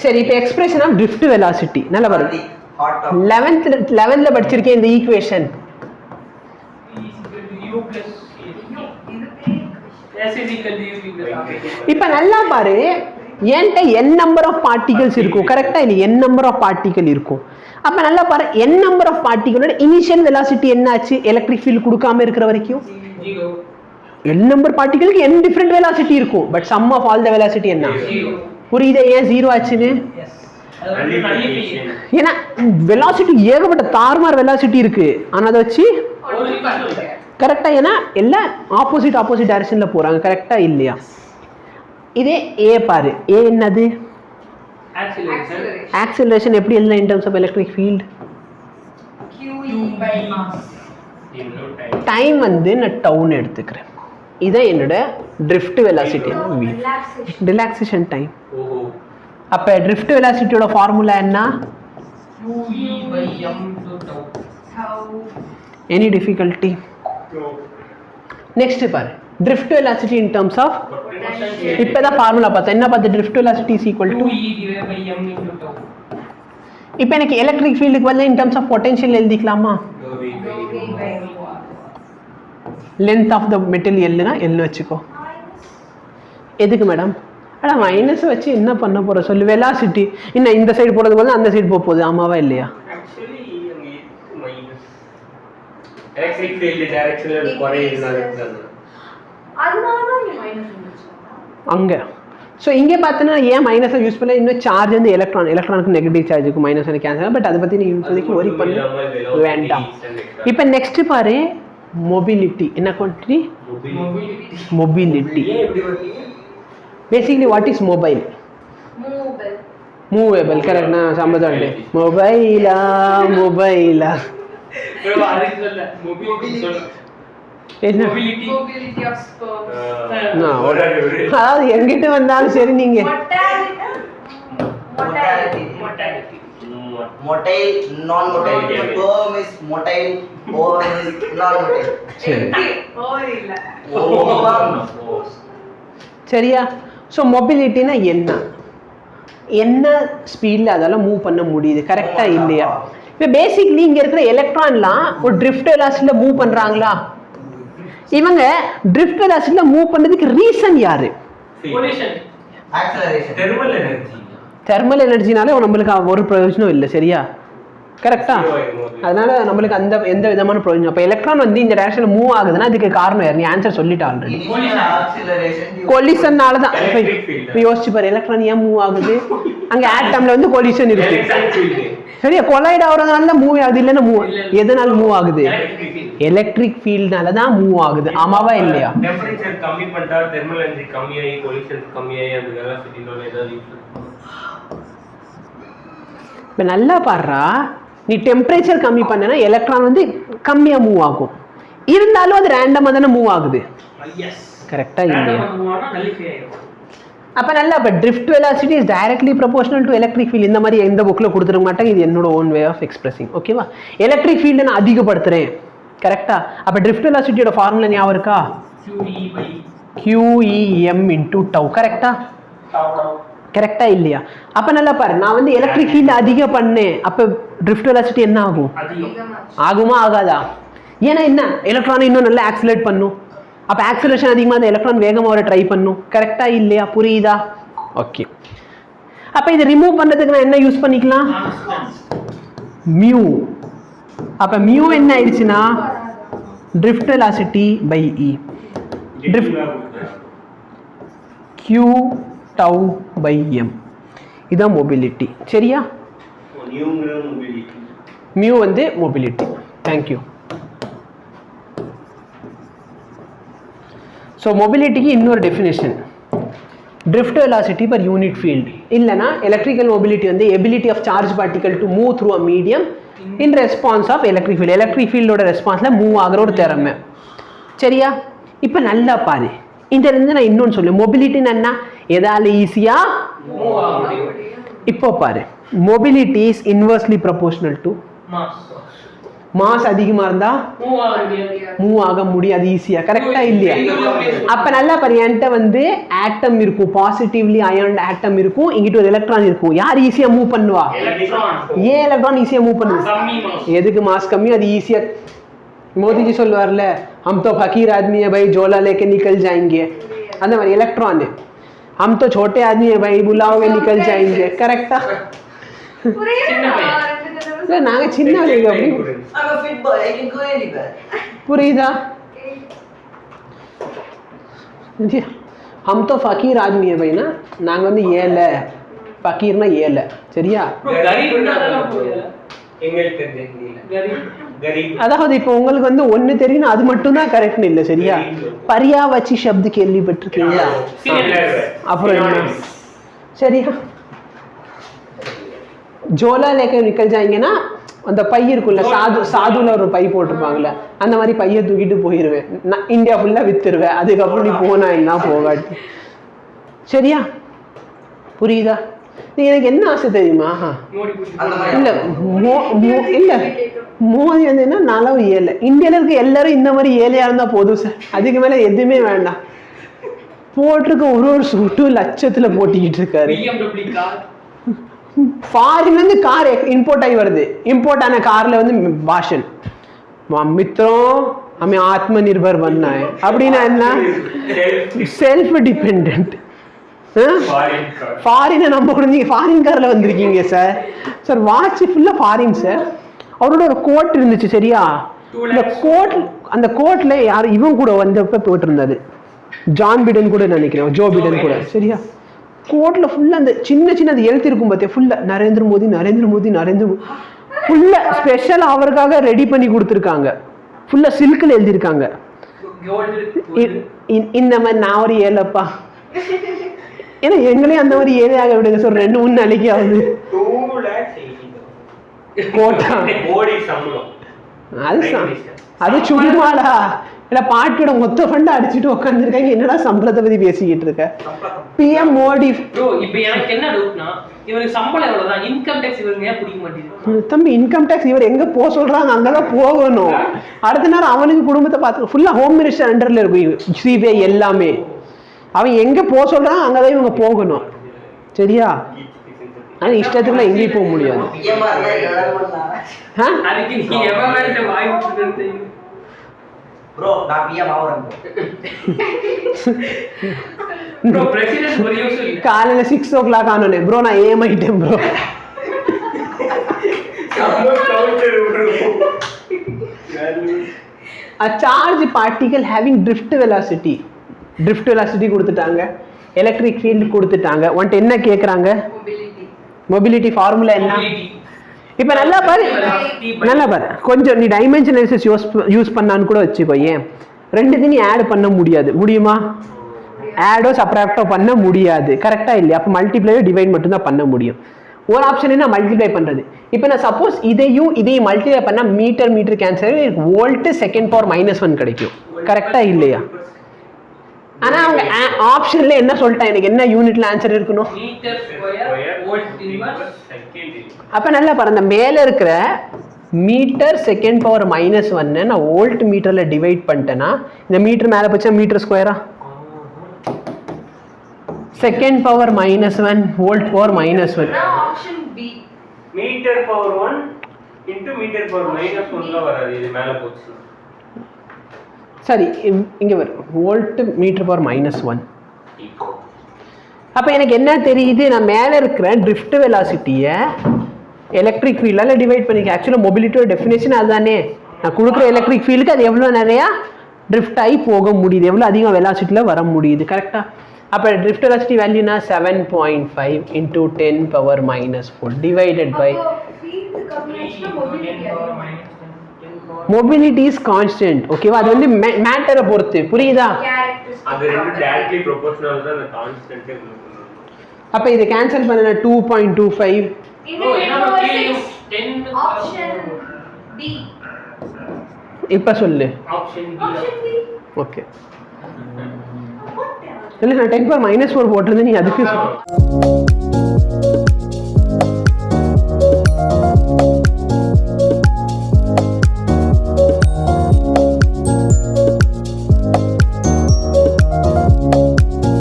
சரி இப்போ expression of drift velocity நல்லா பாருங்க 11th படிச்சிருக்கேன் இந்த ஈக்குவேஷன் இப்போ நல்லா பாரு என்கிட்ட n நம்பர் ஆஃப் பார்ட்டிகல்ஸ் இருக்கும் கரெக்டா இல்ல n நம்பர் ஆஃப் பார்ட்டிகல் இருக்கும் அப்ப நல்லா பாரு n நம்பர் ஆஃப் பார்ட்டிகளோட இனிஷியல் வெலாசிட்டி என்ன ஆச்சு எலக்ட்ரிக் ஃபீல்ட் கொடுக்காம இருக்கிற வரைக்கும் n நம்பர் பார்ட்டிகளுக்கு n டிஃபரண்ட் வெலாசிட்டி இருக்கும் but sum of all the velocity என்ன புரியுதா ஏன் 0 ஆச்சுன்னு ஏன்னா வெலாசிட்டி ஏகப்பட்ட தார்மார் வெலாசிட்டி இருக்கு ஆனா அதை வச்சு கரெக்டா ஏன்னா எல்லாம் ஆப்போசிட் டைரக்ஷன்ல போறாங்க கரெக்டா இல்லையா இதே a பாரு a என்னது ஆக்சிலரேஷன் எப்படி எழுதலாம் in terms of electric field time வந்து நான் டவுன் எடுத்துக்கிறேன் இதான் என்னோட drift velocity v relaxation time அப்ப drift velocity ஓட ஃபார்முலா என்ன any difficulty next பாரு drift velocity in terms of இப்போதான் ஃபார்முலா பார்த்தா என்ன பார்த்து drift velocity is equal to இப்போ எனக்கு எலக்ட்ரிக் ஃபீல்டுக்கு வந்து in terms of potential எழுதிக்கலாமா length of the metal L னா L வச்சுக்கோ எதுக்கு மேடம் அட மைனஸ் வச்சு என்ன பண்ண போற சொல்லு வெலாசிட்டி இன்னும் இந்த சைடு போறது போல அந்த சைடு போகுது ஆமாவா இல்லையா actually minus electric field directional குறையினால அதனால தான் இங்க மைனஸ் வந்துச்சு அங்க சோ இங்க பார்த்தனா ஏன் மைனஸ் யூஸ் பண்ணல இன்னும் சார்ஜ் வந்து எலக்ட்ரானுக்கு நெகட்டிவ் சார்ஜ் இருக்கும் மைனஸ் வந்து கேன்சல் பட் அத பத்தி நீ இப்போதைக்கு வரி பண்ண வேண்டாம் இப்போ நெக்ஸ்ட் பாரு mobility என்ன quantity mobility basically what is mobile movable correct na sambadande mobile என்ன mobility of sperm அதாவது எங்கிட்ட வந்தாலும் சரி நீங்க motile non motile sperm is motile ovum is non motile or இல்ல சரியா சோ மொபிலிட்டினா என்ன ஸ்பீட்ல அதெல்லாம் மூவ் பண்ண முடியுது கரெக்ட்டா இல்லையா இப்போ பேசிக்கலி இங்க இருக்கிற எலக்ட்ரான்லாம் ஒரு drift velocityல மூவ் பண்றாங்களா இவங்க drift velocityல மூவ் பண்றதுக்கு ரீசன் யாரு கொலிஷன் acceleration தெர்மல் எனர்ஜினால நமக்கு ஒரு பிரயோஜனம் இல்லை சரியா கரெக்டா அதனால நமக்கு அந்த எந்த விதமான பிரயோஜனம் அப்ப எலக்ட்ரான் வந்து இந்த டைரக்ஷன்ல மூவ் ஆகுதுன்னா அதுக்கு காரணம் யார் நீ ஆன்சர் சொல்லிட்ட ஆல்ரெடி கொலிஷன்னால தான் இப்போ யோசிச்சு பாரு எலக்ட்ரான் ஏன் மூவ் ஆகுது அங்க ஆட்டம்ல வந்து கொலிஷன் இருக்கு சரியா கொலைட் ஆகுறதுனால தான் மூவ் ஆகுது இல்லைன்னா மூவ் எதனால மூவ் ஆகுது எலக்ட்ரிக் ஃபீல்ட்னால தான் மூவ் ஆகுது ஆமாவா இல்லையா டெம்பரேச்சர் கம்மி பண்ணிட்டா தெர்மல் எனர்ஜி கம்மியாகி கொலிஷன் கம்மியாகி அந்த வெலாசிட்டினால ஏதாவது இப்போ நல்லா பாடுறா நீ டெம்பரேச்சர் கம்மி பண்ணனா எலக்ட்ரான் வந்து கம்மியா மூவ் ஆகும் இருந்தாலும் அது ரேண்டமா தானே மூவ் ஆகுது கரெக்டா இல்லையா அப்ப நல்லா இப்ப drift velocity is directly proportional to electric field இந்த மாதிரி எந்த புக்ல கொடுத்துருக்க மாட்டாங்க இது என்னோட ஓன் வே ஆஃப் எக்ஸ்பிரசிங் ஓகேவா எலக்ட்ரிக் ஃபீல்ட் நான் அதிகப்படுத்துறேன் கரெக்டா அப்ப drift velocity ஓட ஃபார்முலா ஞாபகம் இருக்கா QEM into tau கரெக்டா கரெக்டா இல்லையா அப்ப நல்லா பாரு நான் வந்து எலக்ட்ரிக் ஃபீல்ட் அதிக பண்ணேன் அப்ப drift velocity என்ன ஆகும் ஆகுமா ஆகாதா ஏன்னா என்ன எலக்ட்ரான் இன்னும் நல்லா ஆக்சிலரேட் பண்ணும் அப்ப ஆக்சிலரேஷன் அதிகமா அந்த எலக்ட்ரான் வேகமா வர ட்ரை பண்ணும் கரெக்டா இல்லையா புரியுதா ஓகே அப்ப இத ரிமூவ் பண்றதுக்கு நான் என்ன யூஸ் பண்ணிக்கலாம் mu அப்ப mu என்ன ஆயிடுச்சுனா drift velocity by E drift q tau by m இதான் மொபிலிட்டி சரியா mu வந்து mobility thank you so mobility இன்னொரு definition drift velocity per unit field இல்லனா electrical mobility வந்து ability of charge particle to move through a medium in response of electric field ஓட ரெஸ்பான்ஸ்ல move ஆகுற ஒரு திறமை சரியா இப்போ நல்லா பாரு இந்த இருந்து நான் இன்னொன்னு சொல்ல மொபிலிட்டினா என்ன எதால ஈஸியா மூவ் ஆக முடியும் இப்போ பாரு mobility is inversely proportional to mass அதிகமா இருந்தா மூவ் ஆக முடியாது ஈஸியா. கரெக்டா இல்லையா? அப்ப நல்லா பாரு, என்கிட்ட வந்து ஆட்டம் இருக்கும், பாசிட்டிவ்லி அயர்ன்ட் ஆட்டம் இருக்கும், இங்கிட்ட ஒரு எலக்ட்ரான் இருக்கும். யார் ஈஸியா மூவ் பண்ணுவா? ஏன் எலக்ட்ரான் ஈஸியா மூவ் பண்ணுவா? எதுக்கு மாஸ் கம்மி அது ஈஸியா. मोदी जी சொல்வார்ல, हम तो फकीर आदमी है भाई, झोला लेके निकल जाएंगे. அந்த மாதிரி எலக்ட்ரான், हम तो छोटे आदमी है भाई, बुलाओगे निकल जाएंगे. கரெக்ட்டா? நாங்க சின்ன ஆளுங்க அப்படி. I'm a fit boy, I can go anywhere. புரியுதா? हम तो फकीर आदमी है भाई ना, நாங்க வந்து ஏழை, ஃபக்கீர்னா ஏழை. சரியா? அதாவது இப்போ உங்களுக்கு வந்து ஒண்ணு தெரியும், அது மட்டும் தான் கரெக்ட்னு இல்லை. சரியா? பரியாவச்சி சப்து கேள்விப்பட்டிருக்கீங்களா? அப்புறம் என்ன? சரியா? ஜோலா லேக்க நிக்கல் ஜாயிங்கன்னா அந்த பை இருக்குல்ல, சாதுல ஒரு பை போட்டிருப்பாங்கல்ல, அந்த மாதிரி பையை தூக்கிட்டு போயிடுவேன். நான் இந்தியா ஃபுல்லா வித்துருவேன். அதுக்கப்புறம் நீ போனா என்ன போகாட்டி. சரியா? புரியுதா? நீ எனக்கு என்ன ஆசை தெரியுமா? இல்ல இல்ல மோதி வந்து என்ன, நானும் ஏழை. இந்தியால இருக்க எல்லாரும் இந்த மாதிரி ஏழையா இருந்தா போதும் சார், அதுக்கு மேல எதுவுமே வேண்டாம். போட்டிருக்க ஒரு சூட்டும் லட்சத்துல போட்டிக்கிட்டு இருக்காரு. ஃபாரின்ல இருந்து கார் இம்போர்ட் ஆகி வருது. இம்போர்ட் ஆன கார்ல வந்து பாஷன் மித்ரம் हमें आत्मनिर्भर बनना है அப்படின்னா என்ன? Self dependent. ஃபாரினை நம்ம கூட நீங்க ஃபாரின் கார்ல வந்திருக்கீங்க சார். சார் வாட்ச் ஃபுல்லா ஃபாரின் சார். அவரோட ஒரு கோட் இருந்துச்சு. சரியா? இந்த கோட், அந்த கோட்ல யார் இவன் கூட வந்தப்ப போட்டு இருந்தாரு, ஜான் பிடன் கூட நினைக்கிறேன், ஜோ பிடன் கூட. சரியா? கோட்ல ஃபுல்லா அந்த சின்ன சின்ன அது எழுத்து இருக்கும் பார்த்தியா, ஃபுல்லா நரேந்திர மோடி நரேந்திர மோடி நரேந்திர மோடி, ஃபுல்லா ஸ்பெஷல் அவருக்காக ரெடி பண்ணி கொடுத்துருக்காங்க. ஃபுல்லா சில்க்ல எழுதியிருக்காங்க. இந்த மாதிரி நான் ஒரு ஏழைப்பா, ஏன்னா எங்களையும் அந்த மாதிரி ஏழையாக விடுங்க சார். 2-3 நாளைக்கு ஆகுது. அது சும்மாடா இல்ல, பாட்டியோட மொத்த ஃபண்ட் அடிச்சுட்டு உட்காந்துருக்காங்க. என்னடா சம்பளத்தை பத்தி பேசிக்கிட்டு இருக்க? பிஎம் மோடி. இப்போ எனக்கு என்ன டவுட்னா, இவருக்கு சம்பளம் எவ்வளவுதான், இன்கம் டாக்ஸ் இவருக்கு ஏன் பிடிக்க மாட்டேங்குது? தம்பி, இன்கம் டாக்ஸ் இவர் எங்க போக சொல்றாங்க அங்கதான் போகணும். அடுத்த நேரம் அவனுக்கு குடும்பத்தை பார்த்து ஃபுல்லா ஹோம் மினிஸ்டர் அண்டர்ல இருக்கும் சிபிஐ எல்லாமே. அவன் எங்க போக சொல்றான் அங்கதான் இவங்க போகணும். சரியா? ஆனா இஷ்டத்துக்குலாம் எங்கேயும் போக முடியாது. bro நான் பிஎம் ஆவறேன் bro பிரசிடென்ட் ஒரு யூஸ் இல்ல. காலையில 6 o'clock ஆனோனே bro நான் ஏம் ஆயிட்டேன் bro. a charge particle having drift velocity கொடுத்துட்டாங்க, எலக்ட்ரிக் ஃபீல்ட் கொடுத்துட்டாங்க. உன்கிட்ட என்ன கேக்குறாங்க? மொபிலிட்டி ஃபார்முலா என்ன? இப்ப நல்லா பாரு, கொஞ்சம் நீ டைமென்ஷன் அனாலிசிஸ் யூஸ் பண்ணான்னு கூட வச்சுக்கோ. ஏன் ரெண்டுத்தையும் நீ ஆட் பண்ண முடியாது? முடியுமா? ஆடோ சப்ராக்டோ பண்ண முடியாது. கரெக்டா இல்லையா? அப்ப மல்டிப்ளையோ டிவைட் மட்டும் தான் பண்ண முடியும். ஒரு ஆப்ஷன் என்ன, மல்டிப்ளை பண்றது. இப்போ நான் சப்போஸ் இதையும் மல்டிப்ளை பண்ணா metre cancel volt second power -1 கிடைக்கும். கரெக்டா இல்லையா? ஆனா அவங்க ஆப்ஷன்ல என்ன சொல்லிட்டாங்க, எனக்கு என்ன யூனிட்ல ஆன்சர் இருக்கணும்? Metre square volt inverse second. அப்ப நல்லா பாரு, அந்த மேல இருக்கிற மீட்டர் செகண்ட் பவர் -1 நான் வோல்ட் மீட்டர்ல டிவைட் பண்ணிட்டேன்னா, இந்த மீட்டர் மேல போச்சா மீட்டர் ஸ்கொயரா, second power -1 volt power -1. Option B metre power 1 into metre power -1 ல வராது, இது மேல போச்சு. சரி, இங்க வரும் வோல்ட் மீட்டர் பவர் -1. அப்ப எனக்கு என்ன தெரியுது, நான் மேல இருக்கிற ட்ரிஃப்ட் வெலாசிட்டியை எலக்ட்ரிக் ஃபீல்டால டிவைட் பண்ணிக்க. ஆக்சுவலா மொபிலிட்டியோட டெஃபினேஷன் அதுதானே. நான் கொடுக்குற எலக்ட்ரிக் ஃபீல்டுக்கு அது எவ்வளவு நிறைய ட்ரிஃப்ட் ஆகி போக முடியுது, எவ்வளவு அதிகம் வெலாசிட்டியில வர முடியுது. கரெக்டா? அப்ப drift velocity வேல்யூனா 7.5 into 10 power -4 divided by mobility is constant. ஓகேவா? அது வந்து மேட்டரை பொறுத்து. புரியுதா? அது ரெண்டு டைரக்ட்லி ப்ரொபோர்ஷனல் தான், அந்த கான்ஸ்டன்ட்டே. அப்ப இத கேன்சல் பண்ணனா 2.25. Option B. இப்ப சொல்லு. Option B. ஓகே. இல்ல நான் 10 power -4 போட்டிருந்தேன், நீ அதுக்கு